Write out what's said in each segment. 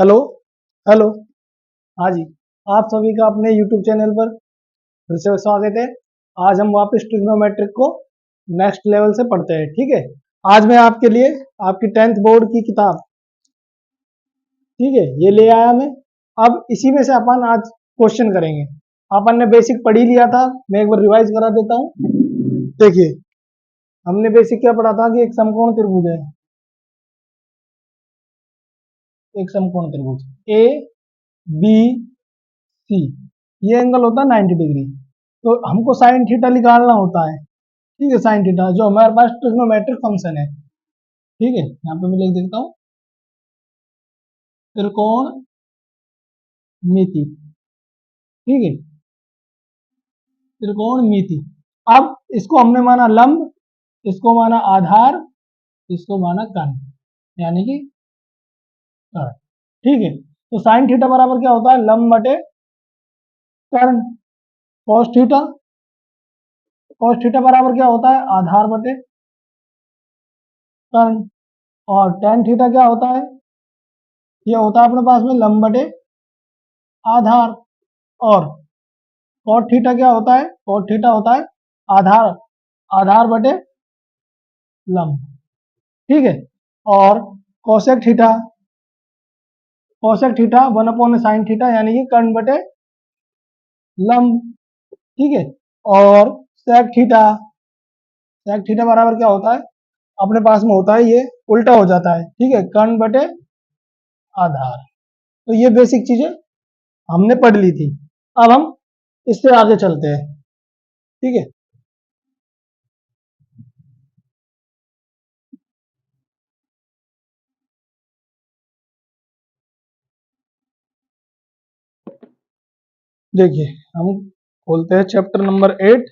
Hello. Hello. हाँ जी। आप सभी का अपने YouTube चैनल पर फिर से स्वागत है। आज हम वापस ट्रिग्नोमेट्रिक को नेक्स्ट लेवल से पढ़ते हैं। ठीक है। आज मैं आपके लिए आपकी 10th बोर्ड की किताब, ठीक है, ये ले आया मैं। अब इसी में से अपन आज क्वेश्चन करेंगे। अपन ने बेसिक पढ़ ही लिया था, मैं एक बार रिवाइज करा देता हूँ। देखिए, हमने बेसिक क्या पढ़ा था कि एक समकोण त्रिभुज है, एक समकोण त्रिभुज ए बी सी, ये एंगल होता है 90 डिग्री। तो हमको साइन थीटा निकालना होता है। ठीक है, साइन थीटा जो हमारे पास ट्रिग्नोमेट्रिक फंक्शन है। ठीक है, यहाँ पे मैं लिख देता हूँ त्रिकोण मिति। ठीक है, त्रिकोण मिति। अब इसको हमने माना लंब, इसको माना आधार, इसको माना कर्ण, यानी कि कर्ण। ठीक है, तो साइन थीटा बराबर क्या होता है, लंब बटे कर्ण। कॉस थीटा, कॉस थीटा बराबर क्या होता है, आधार बटे कर्ण। और टेन थीटा क्या होता है, ये होता है अपने पास में लंब बटे आधार। और कॉट थीटा क्या होता है, कॉट थीटा होता है आधार, आधार बटे लंब। ठीक है। और cosec theta, cosec theta 1 sine theta, यानी कि कर्ण बटे लंब। ठीक है। और सेक थीटा, सेक थीटा बराबर क्या होता है, अपने पास में होता है ये उल्टा हो जाता है। ठीक है, कर्ण बटे आधार। तो ये बेसिक चीजें हमने पढ़ ली थी। अब हम इससे आगे चलते हैं। ठीक है। देखिए, हम खोलते हैं चैप्टर नंबर 8।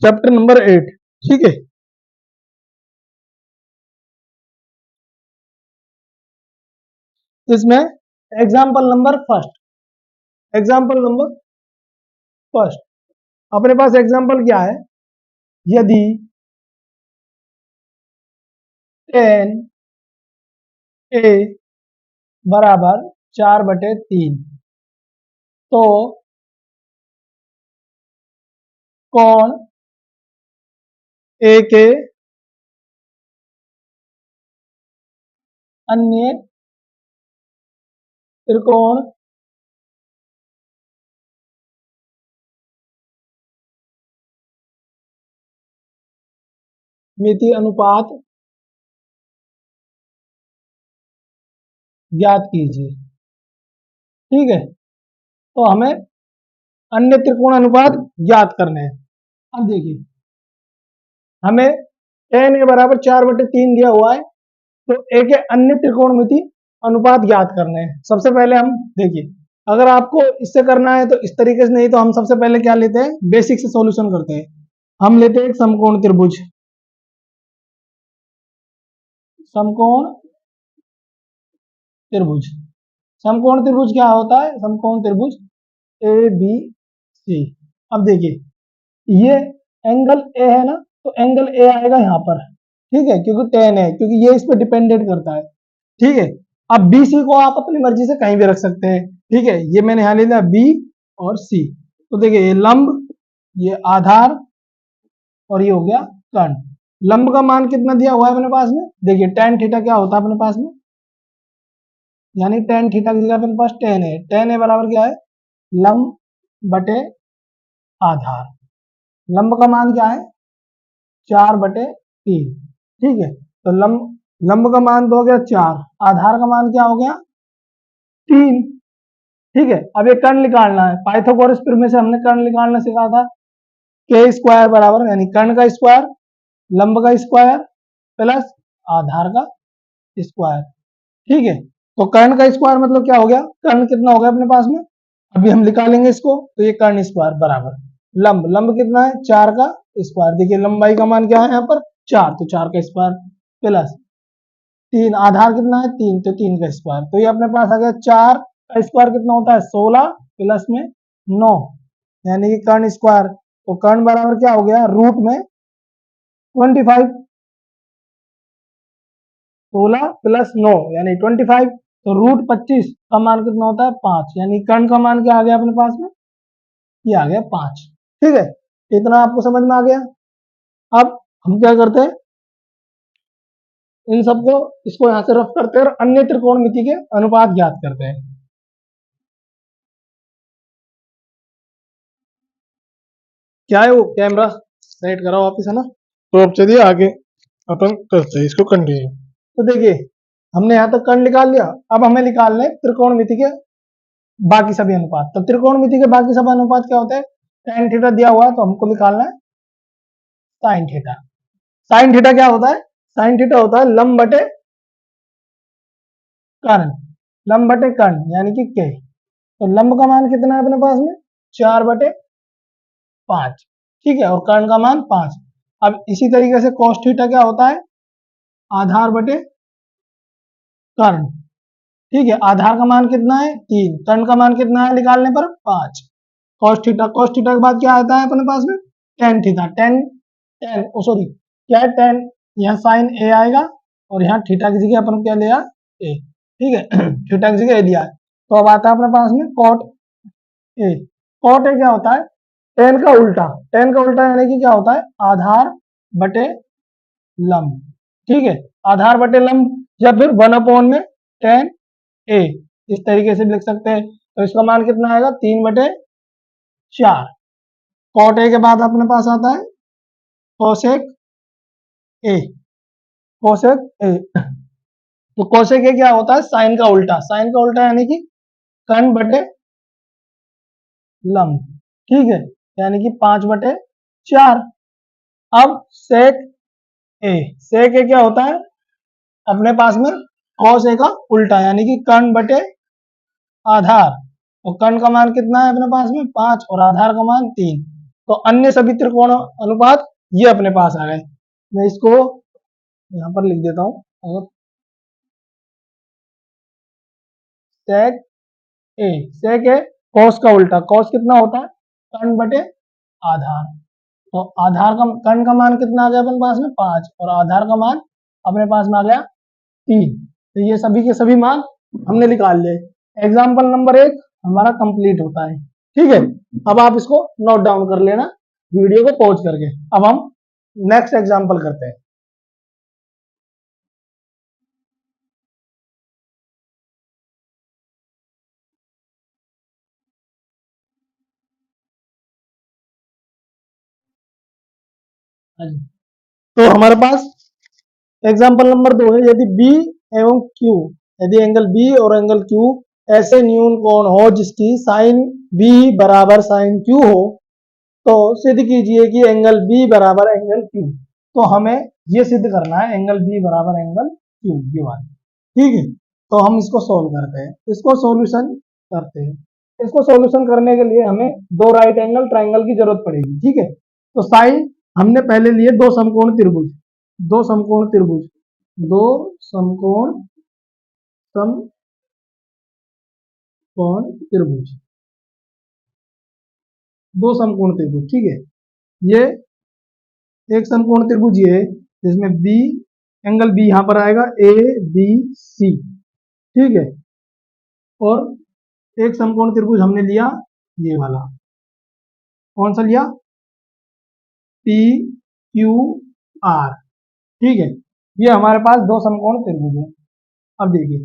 Chapter number 8। ठीक है, इसमें example number first, example number first अपने पास एग्जाम्पल क्या है, यदि टेन ए बराबर 4/3, तो कौन ए के अन्य त्रिकोण मिति अनुपात ज्ञात कीजिए। ठीक है, तो हमें अन्य त्रिकोण अनुपात ज्ञात करने हैं। अब देखिए, हमें टेन ए बराबर 4/3 दिया हुआ है, तो ए के अन्य त्रिकोणमिति अनुपात ज्ञात करने हैं। सबसे पहले हम देखिए, अगर आपको इससे करना है तो इस तरीके से नहीं, तो हम सबसे पहले क्या लेते हैं, बेसिक से सॉल्यूशन करते हैं। हम लेते हैं एक समकोण त्रिभुज, समकोण त्रिभुज। समकोण त्रिभुज क्या होता है, समकोण त्रिभुज ए बी सी। अब देखिए, ये एंगल ए है ना, तो एंगल ए आएगा यहाँ पर। ठीक है, क्योंकि टेन है, क्योंकि ये इस पर डिपेंडेंट करता है। ठीक है। अब बी सी को आप अपनी मर्जी से कहीं भी रख सकते हैं। ठीक है, ये मैंने यहां ले लिया बी और सी। तो देखिए, ये लंब, ये आधार, और ये हो गया कर्ण। लंब का मान कितना दिया हुआ है अपने पास में, देखिए टेन थीटा क्या होता है अपने पास में, यानी टेन थीटा की जगह अपने पास टेन है। टेन ए बराबर क्या है, लंब बटे आधार। लंब का मान क्या है, 4/3। ठीक है, तो लंब लंब का मान तो हो गया 4, आधार का मान क्या हो गया 3। ठीक है, अब ये कर्ण निकालना है। पाइथागोरस प्रमेय से हमने कर्ण निकालना सीखा था। के स्क्वायर बराबर, यानी कर्ण का स्क्वायर, लंब का स्क्वायर प्लस आधार का स्क्वायर। ठीक है, तो कर्ण का स्क्वायर मतलब क्या हो गया, कर्ण कितना हो गया अपने पास में, अभी हम निकालेंगे इसको, तो ये कर्ण स्क्वायर बराबर लंब, लंब कितना है 4 का स्क्वायर। देखिए लंबाई का मान क्या है यहाँ पर 4, तो 4 का स्क्वायर प्लस 3, आधार कितना है 3, तो 3 का स्क्वायर। तो ये अपने पास आ गया 4 का स्क्वायर कितना होता है 16 प्लस में 9, यानी कि कर्ण स्क्वायर तो कर्ण बराबर क्या हो गया, रूट में 25, 16 प्लस 9 यानी 25। तो रूट 25 का मान कितना होता है, 5, यानी कर्ण का मान क्या आ गया अपने पास में, ये आ गया 5। ठीक है, इतना आपको समझ में आ गया। अब हम क्या करते हैं, इन सबको इसको यहां से रफ करते हैं और अन्य त्रिकोणमिति के अनुपात ज्ञात करते हैं। क्या है वो, कैमरा सेट करा वापिस, है ना। तो अब चलिए आगे अपन करते हैं इसको कंटिन्यू। तो देखिए हमने यहाँ तक कर्ण निकाल लिया, अब हमें निकालने त्रिकोणमिति के बाकी सभी अनुपात। तो त्रिकोणमिति के बाकी सभी अनुपात क्या होते हैं, tan थीटा दिया हुआ है तो हमको निकालना है sin थीटा। sin थीटा क्या होता है, sin थीटा होता है लंब बटे कर्ण, लंब बटे कर्ण यानी कि के। तो लंब का मान कितना है अपने पास में, 4/5, ठीक है, और कर्ण का मान 5। अब इसी तरीके से cos थीटा क्या होता है, आधार बटे कर्ण, ठीक है, आधार का मान कितना है 3, कर्ण का मान कितना है निकालने पर 5। cos थीटा, cos थीटा के बाद क्या आता है अपने पास में, tan थीटा, tan tan ओ सॉरी क्या है tan, यहाँ sin a आएगा और यहाँ थीटा की जगह अपन क्या लिया a, ठीक है थीटा की जगह a लिया है। तो अब आता है अपने पास में cot a। cot a क्या होता है, tan का उल्टा, tan का उल्टा यानी कि क्या होता है, आधार बटे लंब, ठीक है, आधार बटे लंब, या फिर 1/में tan a, इस तरीके से लिख सकते हैं। तो इसका मान कितना आएगा, 3/4। cot a के बाद अपने पास आता है cosec a, cosec a। तो cosec a क्या होता है, साइन का उल्टा, साइन का उल्टा यानी कि कर्ण बटे लंब, ठीक है, यानी कि 5/4। अब sec a, sec a क्या होता है अपने पास में cos a का उल्टा यानी कि कर्ण बटे आधार, और कर्ण का मान कितना है अपने पास में 5 और आधार का मान 3। तो अन्य सभी त्रिकोण अनुपात ये अपने पास आ गए। मैं इसको यहाँ पर लिख देता हूँ, अगर sec a, sec a cos का उल्टा, cos कितना होता है कर्ण बटे आधार, तो आधार का कर्ण का मान कितना आ गया अपने पास में 5 और आधार का मान अपने पास में आ गया 3। तो ये सभी के सभी मान हमने निकाल लिए। एग्जाम्पल नंबर 1 हमारा कंप्लीट होता है, ठीक है। अब आप इसको नोट डाउन कर लेना वीडियो को पॉज करके। अब हम नेक्स्ट एग्जाम्पल करते हैं। तो हमारे पास एग्जाम्पल नंबर 2 है, यदि बी एवं क्यू, यदि एंगल बी और एंगल क्यू ऐसे न्यून कोण हो जिसकी साइन बी बराबर साइन क्यू हो, तो सिद्ध कीजिए कि एंगल बी बराबर एंगल क्यू। तो हमें ये सिद्ध करना है एंगल बी बराबर एंगल क्यू, ये वाला, ठीक है। तो हम इसको सोल्व करते हैं, इसको सॉल्यूशन करते हैं। इसको सॉल्यूशन करने के लिए हमें दो राइट एंगल ट्राइंगल की जरूरत पड़ेगी, ठीक है। तो साइन हमने पहले लिए दो समकोण त्रिभुज, दो समकोण त्रिभुज, दो समकोण समकोण त्रिभुज, दो समकोण त्रिभुज, ठीक है। ये एक समकोण त्रिभुज ये है जिसमें बी, एंगल बी यहां पर आएगा ए बी सी, ठीक है। और एक समकोण त्रिभुज हमने लिया ये वाला, कौन सा लिया, पी क्यू आर, ठीक है। ये हमारे पास दो समकोण त्रिभुज है। अब देखिए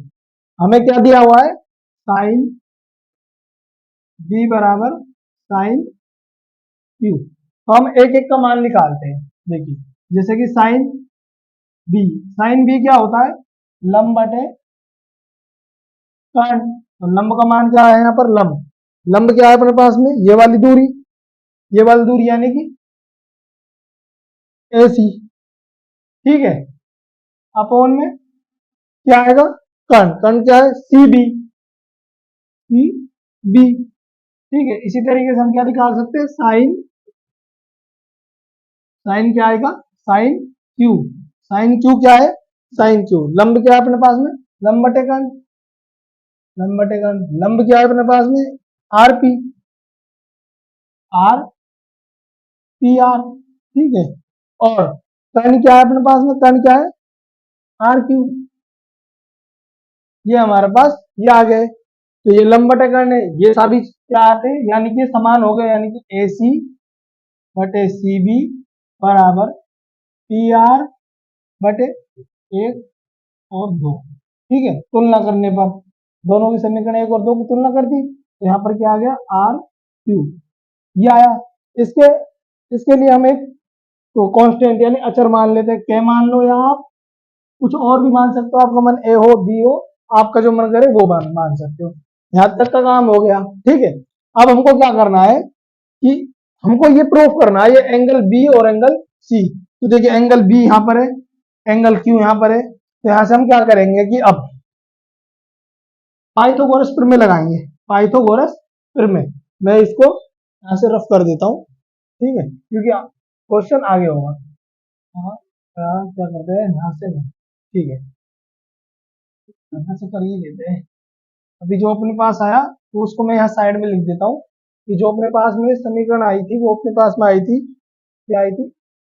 हमें क्या दिया हुआ है, साइन बी बराबर साइन क्यू। तो हम एक एक का मान निकालते हैं। देखिए जैसे कि साइन बी, साइन बी क्या होता है, लंब बटे कर्ण। तो लंब का मान क्या है यहाँ पर, लंब, लंब क्या है अपने पास में, ये वाली दूरी, ये वाली दूरी यानी कि ए सी, ठीक है। अपोन में क्या आएगा, कर्ण, कर्ण क्या है सी बी, सी बी, ठीक है। इसी तरीके से हम क्या निकाल सकते हैं, साइन, साइन क्या आएगा साइन क्यू, साइन क्यू क्या है साइन क्यू। लंब क्या है अपने पास में, लंब बटे कर्ण, लंब बटे कर्ण। लंब क्या है अपने पास में R P, R P R, ठीक है। और कर्ण क्या है अपने पास में, कर्ण क्या है, आर क्यू, ये हमारे पास ये आ गए। तो ये लंबवत कर्ण है, ये सभी क्या आते हैं, यानी कि समान हो गए, यानी कि ए सी बटे सी बी बराबर पी आर बटे एक और दो, ठीक है। तुलना करने पर दोनों की समीकरण एक और दो की तुलना कर दी, तो यहाँ पर क्या आ गया, आर क्यू, ये आया। इसके इसके लिए हम एक तो कांस्टेंट यानी अचर मान लेते हैं, क्या मान लो, या आप कुछ और भी मान सकते हो, आपका मन ए हो बी हो, आपका जो मन करे वो मान सकते हो। यहां तक का काम हो गया, ठीक है। अब हमको क्या करना है कि हमको ये प्रूफ करना है, ये एंगल बी और एंगल सी। तो देखिए एंगल बी यहाँ पर है, एंगल क्यू यहाँ पर है, तो यहां से हम क्या करेंगे कि अब पाइथागोरस प्रमेय लगाएंगे, पाइथागोरस प्रमेय। मैं इसको यहां से रफ कर देता हूँ, ठीक है, क्योंकि क्वेश्चन आगे होगा। हाँ, क्या करते हैं यहाँ से, ठीक है, यहाँ से कर ही लेते हैं। अभी जो अपने पास आया तो उसको मैं यहाँ साइड में लिख देता हूँ कि जो अपने पास में समीकरण आई थी वो अपने पास में आई थी, क्या आई थी,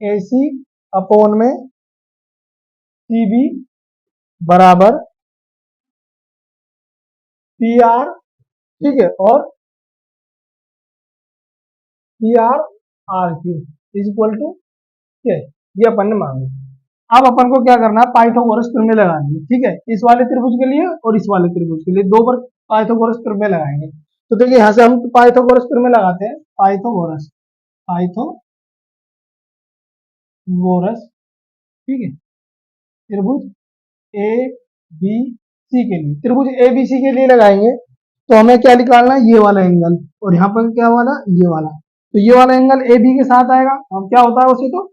ए सी अपॉन में सी बी बराबर पी आर, ठीक है, और P R R Q is equal to, ठीक है, ये अपन ने मांगी। अब अपन को क्या करना है, पाइथागोरस प्रमेय लगानी है, ठीक है, इस वाले त्रिभुज के लिए और इस वाले त्रिभुज के लिए दो बार पाइथागोरस प्रमेय लगाएंगे। तो देखिए यहाँ से हम पाइथागोरस प्रमेय लगाते हैं, पाइथागोरस, पाइथागोरस, ठीक है, त्रिभुज ए बी सी के लिए, त्रिभुज ए बी सी के लिए लगाएंगे। तो हमें क्या निकालना है, ये वाला एंगल, और यहाँ पर क्या वाला, ये वाला। तो ये वाला एंगल ए बी के साथ आएगा, अब क्या होता है उसे, तो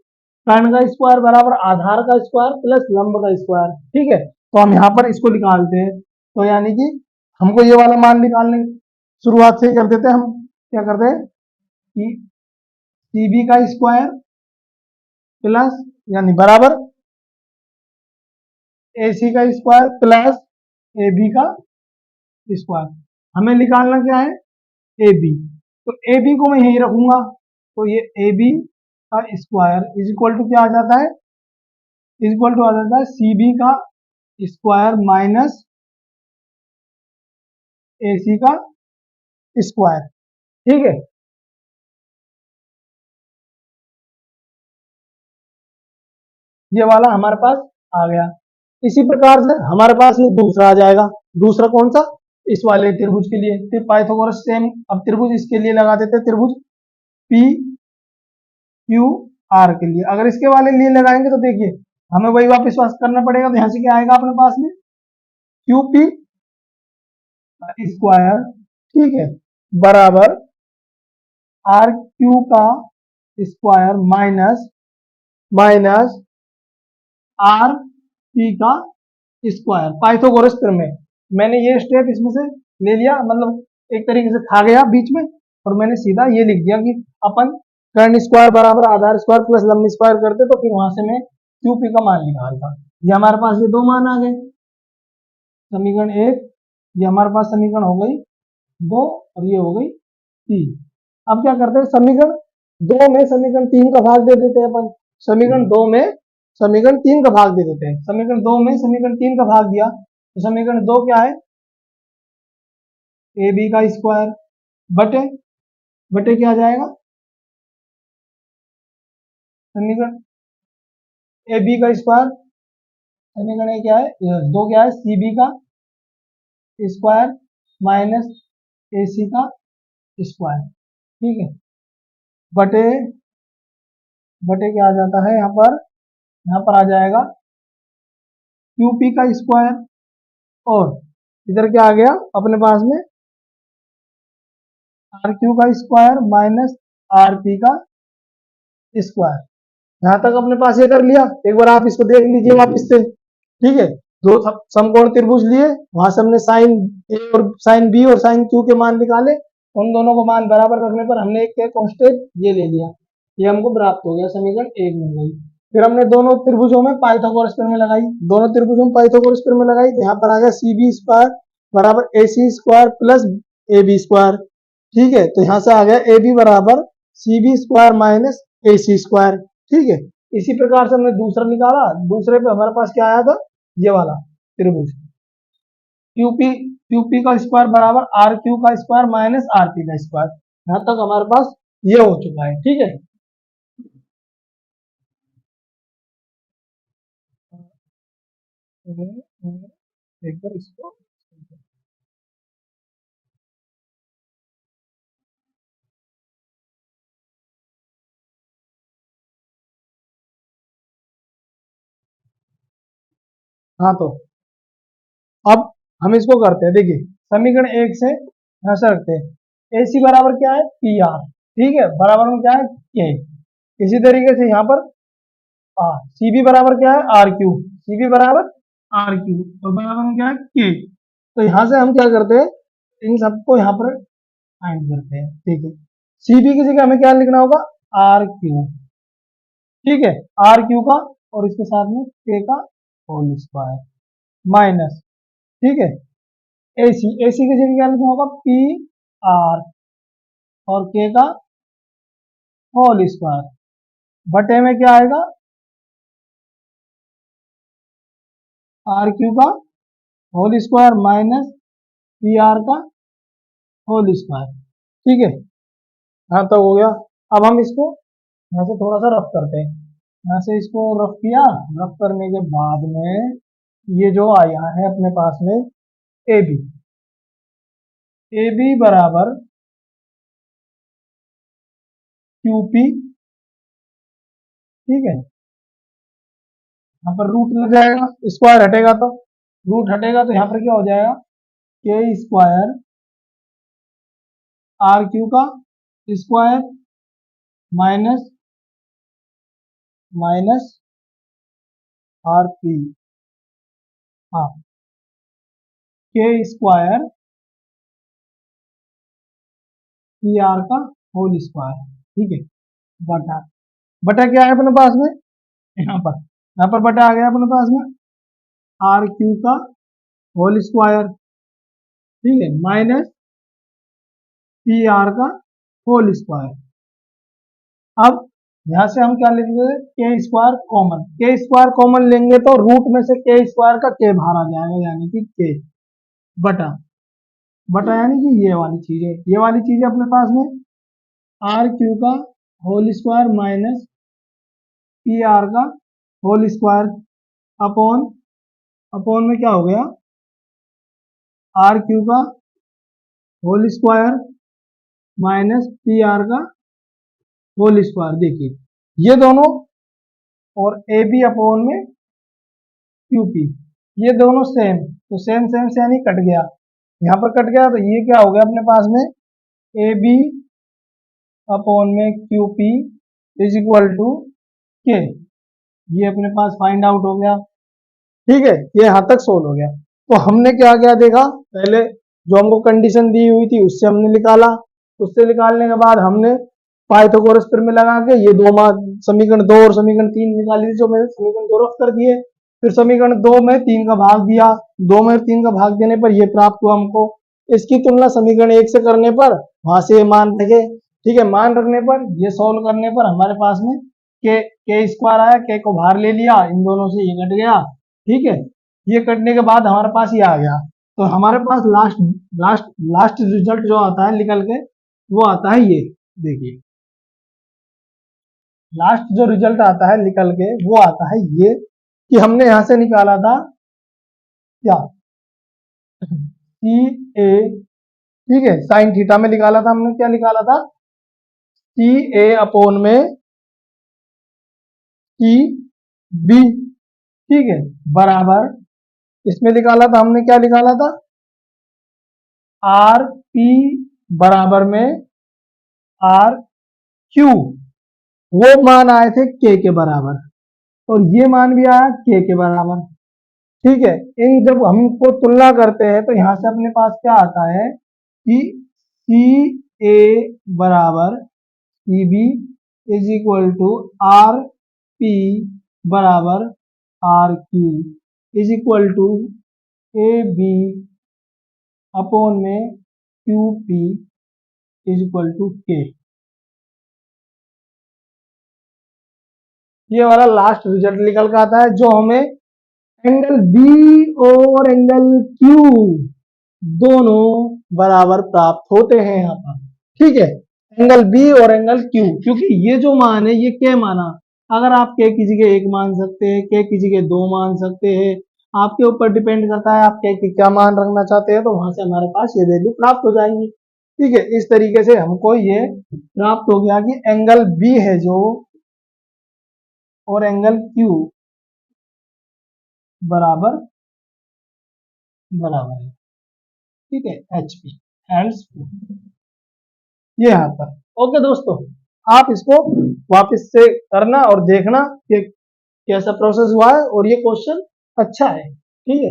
कर्ण का स्क्वायर बराबर आधार का स्क्वायर प्लस लंब का स्क्वायर, ठीक है। तो हम यहाँ पर इसको निकालते हैं, तो यानी कि हमको ये वाला मान निकालने शुरुआत से ही कर देते हैं। हम क्या करते हैं कि सी बी का स्क्वायर प्लस यानी बराबर ए सी का स्क्वायर प्लस ए बी का स्क्वायर। हमें निकालना क्या है, ए बी। तो ए बी को मैं यही रखूंगा, तो ये ए बी का स्क्वायर इज इक्वल टू क्या आ जाता है, इज इक्वल टू आ जाता है सी बी का स्क्वायर माइनस ए सी का स्क्वायर, ठीक है। ये वाला हमारे पास आ गया। इसी प्रकार से हमारे पास ये दूसरा आ जाएगा, दूसरा कौन सा, इस वाले त्रिभुज के लिए, फिर पाइथागोरस सेम, अब त्रिभुज इसके लिए लगा देते हैं, त्रिभुज पी क्यू आर के लिए। अगर इसके वाले लिए लगाएंगे तो देखिए हमें वही वापस करना पड़ेगा, तो यहां से क्या आएगा अपने पास में, क्यू पी स्क्वायर, ठीक है, बराबर आर क्यू का square minus minus R P का स्क्वायर, पाइथागोरस प्रमेय। मैंने ये स्टेप इसमें से ले लिया, मतलब एक तरीके से खा गया बीच में, और मैंने सीधा ये लिख दिया कि अपन कर्ण स्क्वायर बराबर आधार स्क्वायर प्लस लंब स्क्वायर करते, तो फिर वहां से मैं क्यूपी का मान निकालता। ये हमारे पास ये दो मान आ गए, समीकरण एक, ये हमारे पास समीकरण हो गई दो, और ये हो गई तीन। अब क्या करते हैं, समीकरण दो में समीकरण तीन का भाग दे देते हैं अपन, समीकरण दो में समीकरण तीन का भाग दे देते हैं, समीकरण दो में समीकरण तीन का भाग दिया, तो समीकरण दो क्या है, ए बी का स्क्वायर बटे बटे क्या आ जाएगा, समीकरण ए बी का स्क्वायर, समीकरण क्या है, दो क्या है, सी बी का स्क्वायर माइनस ए सी का स्क्वायर, ठीक है, बटे बटे क्या आ जाता है यहाँ पर आ जाएगा क्यू पी का स्क्वायर, और इधर क्या आ गया अपने पास में, आर क्यू का स्क्वायर माइनस आर पी का स्क्वायर। यहां तक अपने पास ये कर लिया, एक बार आप इसको देख लीजिए वापस से, ठीक है। दो समकोण त्रिभुज लिए, वहां से हमने साइन ए और साइन बी और साइन क्यू के मान निकाले, उन दोनों को मान बराबर रखने पर हमने एक कांस्टेंट ये ले लिया, ये हमको प्राप्त हो गया, समीकरण एक मिल गई। फिर हमने दोनों त्रिभुजों में पाइथागोरस प्रमेय लगाई, दोनों त्रिभुजों में पाइथागोरस प्रमेय लगाई, तो यहाँ पर आ गया सी बी स्क्वायर बराबर a c square plus a b square, ठीक है। तो यहाँ से आ गया ए बी बराबर सी बी स्क्वायर माइनस ए सी स्क्वायर। ठीक है, इसी प्रकार से हमने दूसरा निकाला, दूसरे पे हमारे पास क्या आया था, ये वाला त्रिभुज क्यूपी, क्यूपी का स्क्वायर बराबर आर क्यू का स्क्वायर माइनस आर पी का स्क्वायर। यहां तक हमारे पास ये हो चुका है। ठीक है, एक बार इसको, हाँ तो अब हम इसको करते हैं। देखिए, समीकरण एक से यहां से रखते हैं, ए सी बराबर क्या है, पी आर। ठीक है, बराबर में क्या है, के। इसी तरीके से यहाँ पर सी बी बराबर क्या है, आर क्यू। सी बी बराबर आर क्यू और बराबर में क्या है, के। तो यहाँ से हम क्या करते हैं, इन सबको यहाँ पर फाइंड करते हैं। ठीक है, सी बी की जगह हमें क्या लिखना होगा, आर क्यू। ठीक है, आर क्यू का और इसके साथ में के का होल स्क्वायर माइनस, ठीक है, ए सी, ए सी की जगह क्या लिखना होगा, पी आर और के का होल स्क्वायर बटे में क्या आएगा, आर क्यू का whole square minus P R का होल स्क्वायर। ठीक है, यहाँ तक हो गया। अब हम इसको यहाँ से थोड़ा सा रफ करते हैं। यहाँ से इसको रफ किया, रफ करने के बाद में ये जो आया है अपने पास में ए बी, ए बी बराबर क्यू पी। ठीक है, यहाँ पर रूट लग जाएगा, स्क्वायर हटेगा तो रूट हटेगा, तो यहाँ पर क्या हो जाएगा, के स्क्वायर आर क्यू का square minus minus R P, हाँ, के स्क्वायर पी आर का होल स्क्वायर। ठीक है, बटा, बटा क्या है अपने पास में, यहाँ पर बटा आ गया अपने पास में आर क्यू का होल स्क्वायर। ठीक है, माइनस पी आर का होल स्क्वायर। अब यहां से हम क्या लेंगे, के स्क्वायर कॉमन, के स्क्वायर कॉमन लेंगे तो रूट में से के स्क्वायर का के बाहर आ जाएगा, यानी कि के बटा, बटा यानी कि ये वाली चीज है, ये वाली चीज है अपने पास में आर क्यू का whole square minus P R का होल स्क्वायर अपॉन, अपॉन में क्या हो गया, आर क्यू का whole square minus P R का होल स्क्वायर। देखिए ये दोनों और ए बी अपॉन में क्यू पी, ये दोनों सेम, तो सेम सेम से यानी कट गया, यहाँ पर कट गया, तो ये क्या हो गया अपने पास में, ए बी अपॉन में Q P is equal to के। ये अपने पास फाइंड आउट हो गया। ठीक है, ये यहां तक सोल्व हो गया। तो हमने क्या क्या देखा, पहले जो हमको कंडीशन दी हुई थी उससे हमने निकाला, उससे निकालने के बाद हमने पाइथागोरस में लगा के ये दो समीकरण दो और समीकरण तीन निकाली थी, जो मैंने समीकरण दो रफ कर दिए। फिर समीकरण दो में तीन का भाग दिया, दो में तीन का भाग देने पर ये प्राप्त हुआ हमको। इसकी तुलना समीकरण एक से करने पर वहां से मान रखे। ठीक है, मान रखने पर ये सोल्व करने पर हमारे पास में के स्क्वायर आया, के को बाहर ले लिया, इन दोनों से ये कट गया। ठीक है, ये कटने के बाद हमारे पास ये आ गया, तो हमारे पास लास्ट लास्ट लास्ट रिजल्ट जो आता है निकल के, वो आता है ये। देखिए लास्ट जो रिजल्ट आता है निकल के वो आता है ये, कि हमने यहां से निकाला था क्या, सी ए, ठीक है, साइन थीटा में निकाला था हमने, क्या निकाला था, सी ए अपॉन में सी बी। ठीक है, बराबर, इसमें निकाला था हमने, क्या निकाला था, आर पी बराबर में आर क्यू। वो मान आए थे के बराबर, और ये मान भी आया के बराबर। ठीक है, इन जब हमको तुलना करते हैं तो यहां से अपने पास क्या आता है कि सी ए बराबर c b is equal to r p बराबर r Q is equal to a B upon में Q P is equal to के। ये वाला लास्ट रिजल्ट निकल के आता है, जो हमें एंगल बी और एंगल क्यू दोनों बराबर प्राप्त होते हैं यहाँ पर। ठीक है, एंगल बी और एंगल क्यू, क्योंकि ये जो मान है ये क्या माना, अगर आप के की जगह 1 मान सकते हैं, के की जगह 2 मान सकते हैं, आपके ऊपर डिपेंड करता है आप के की क्या मान रखना चाहते हैं, तो वहां से हमारे पास ये वैल्यू प्राप्त हो जाएंगी। ठीक है, इस तरीके से हमको ये प्राप्त हो गया कि एंगल बी है जो और एंगल क्यू बराबर बराबर है। ठीक है, एच पी हैंड्स ये यहाँ पर। ओके दोस्तों, आप इसको वापस से करना और देखना कि कैसा प्रोसेस हुआ है, और ये क्वेश्चन अच्छा है। ठीक है।